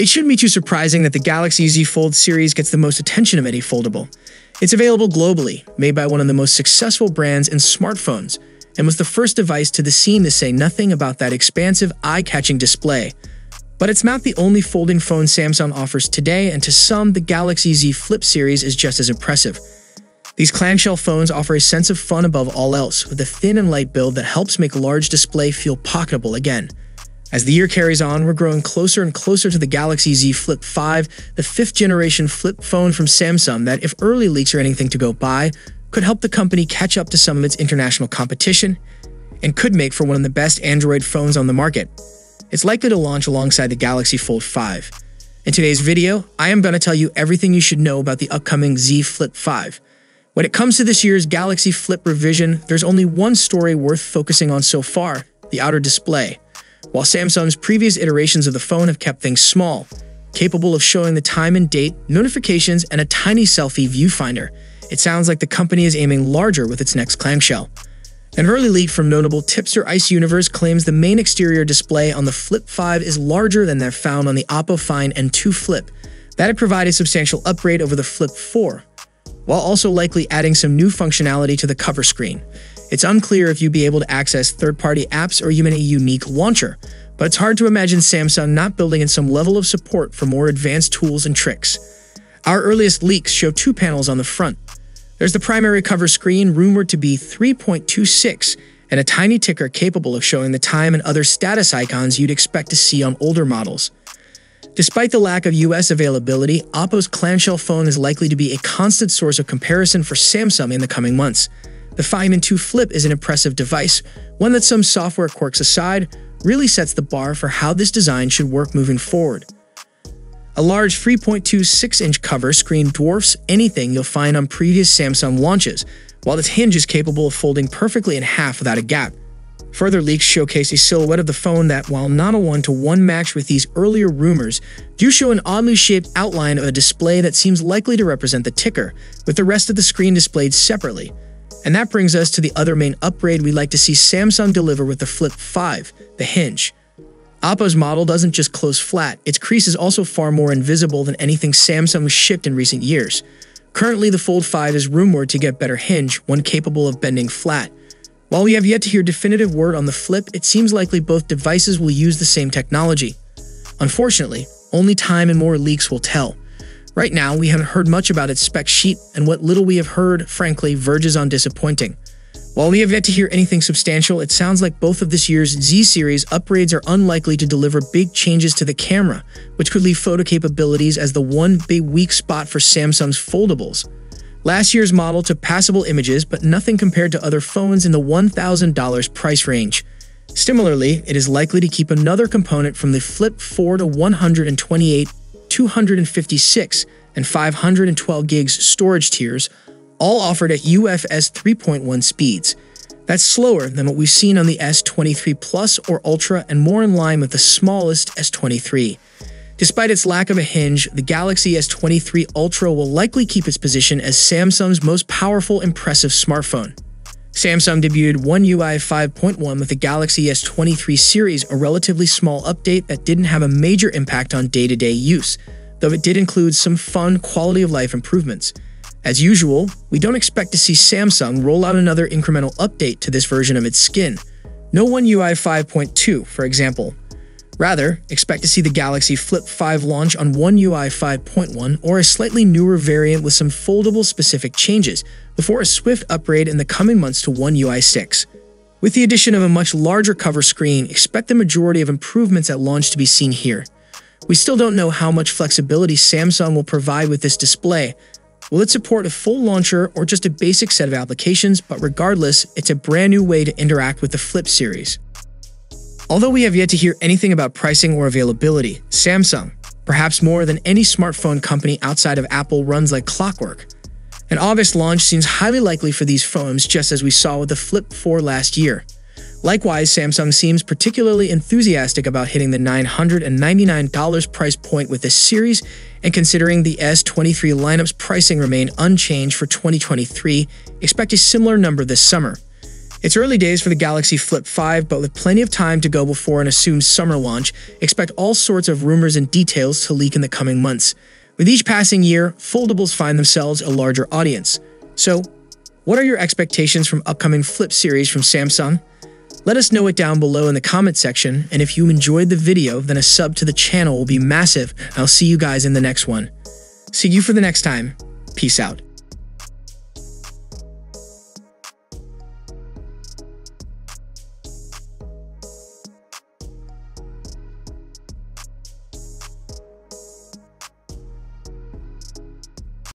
It shouldn't be too surprising that the Galaxy Z Fold series gets the most attention of any foldable. It's available globally, made by one of the most successful brands in smartphones, and was the first device to the scene to say nothing about that expansive, eye-catching display. But it's not the only folding phone Samsung offers today, and to some, the Galaxy Z Flip series is just as impressive. These clamshell phones offer a sense of fun above all else, with a thin and light build that helps make a large display feel pocketable again. As the year carries on, we're growing closer and closer to the Galaxy Z Flip 5, the 5th-generation flip phone from Samsung that, if early leaks are anything to go by, could help the company catch up to some of its international competition and could make for one of the best Android phones on the market. It's likely to launch alongside the Galaxy Fold 5. In today's video, I am going to tell you everything you should know about the upcoming Z Flip 5. When it comes to this year's Galaxy Flip revision, there's only one story worth focusing on so far: the outer display. While Samsung's previous iterations of the phone have kept things small, capable of showing the time and date, notifications, and a tiny selfie viewfinder, it sounds like the company is aiming larger with its next clamshell. An early leak from notable tipster Ice Universe claims the main exterior display on the Flip 5 is larger than that found on the Oppo Find N2 Flip. That'd provide a substantial upgrade over the Flip 4, while also likely adding some new functionality to the cover screen. It's unclear if you'd be able to access third-party apps or even a unique launcher, but it's hard to imagine Samsung not building in some level of support for more advanced tools and tricks. Our earliest leaks show two panels on the front. There's the primary cover screen, rumored to be 3.26, and a tiny ticker capable of showing the time and other status icons you'd expect to see on older models. Despite the lack of US availability, Oppo's clamshell phone is likely to be a constant source of comparison for Samsung in the coming months. The Find N2 Flip is an impressive device, one that, some software quirks aside, really sets the bar for how this design should work moving forward. A large 3.26-inch cover screen dwarfs anything you'll find on previous Samsung launches, while its hinge is capable of folding perfectly in half without a gap. Further leaks showcase a silhouette of the phone that, while not a one-to-one match with these earlier rumors, do show an oddly shaped outline of a display that seems likely to represent the ticker, with the rest of the screen displayed separately. And that brings us to the other main upgrade we'd like to see Samsung deliver with the Flip 5, the hinge. Oppo's model doesn't just close flat, its crease is also far more invisible than anything Samsung has shipped in recent years. Currently, the Fold 5 is rumored to get better hinge, one capable of bending flat. While we have yet to hear definitive word on the Flip, it seems likely both devices will use the same technology. Unfortunately, only time and more leaks will tell. Right now, we haven't heard much about its spec sheet, and what little we have heard, frankly, verges on disappointing. While we have yet to hear anything substantial, it sounds like both of this year's Z series upgrades are unlikely to deliver big changes to the camera, which could leave photo capabilities as the one big weak spot for Samsung's foldables. Last year's model took passable images, but nothing compared to other phones in the $1,000 price range. Similarly, it is likely to keep another component from the Flip 4 to 128, 256, and 512 gigs storage tiers, all offered at UFS 3.1 speeds. That's slower than what we've seen on the S23 Plus or Ultra and more in line with the smallest S23. Despite its lack of a hinge, the Galaxy S23 Ultra will likely keep its position as Samsung's most powerful, impressive smartphone. Samsung debuted One UI 5.1 with the Galaxy S23 series, a relatively small update that didn't have a major impact on day-to-day use, though it did include some fun quality-of-life improvements. As usual, we don't expect to see Samsung roll out another incremental update to this version of its skin. No One UI 5.2, for example. Rather, expect to see the Galaxy Flip 5 launch on One UI 5.1 or a slightly newer variant with some foldable-specific changes, before a swift upgrade in the coming months to One UI 6. With the addition of a much larger cover screen, expect the majority of improvements at launch to be seen here. We still don't know how much flexibility Samsung will provide with this display. Will it support a full launcher or just a basic set of applications? But regardless, it's a brand new way to interact with the Flip series. Although we have yet to hear anything about pricing or availability, Samsung, perhaps more than any smartphone company outside of Apple, runs like clockwork. An August launch seems highly likely for these phones, just as we saw with the Flip 4 last year. Likewise, Samsung seems particularly enthusiastic about hitting the $999 price point with this series, and considering the S23 lineup's pricing remain unchanged for 2023, expect a similar number this summer. It's early days for the Galaxy Flip 5, but with plenty of time to go before an assumed summer launch, expect all sorts of rumors and details to leak in the coming months. With each passing year, foldables find themselves a larger audience. So, what are your expectations from upcoming Flip series from Samsung? Let us know it down below in the comment section, and if you enjoyed the video, then a sub to the channel will be massive. I'll see you guys in the next one. See you for the next time. Peace out.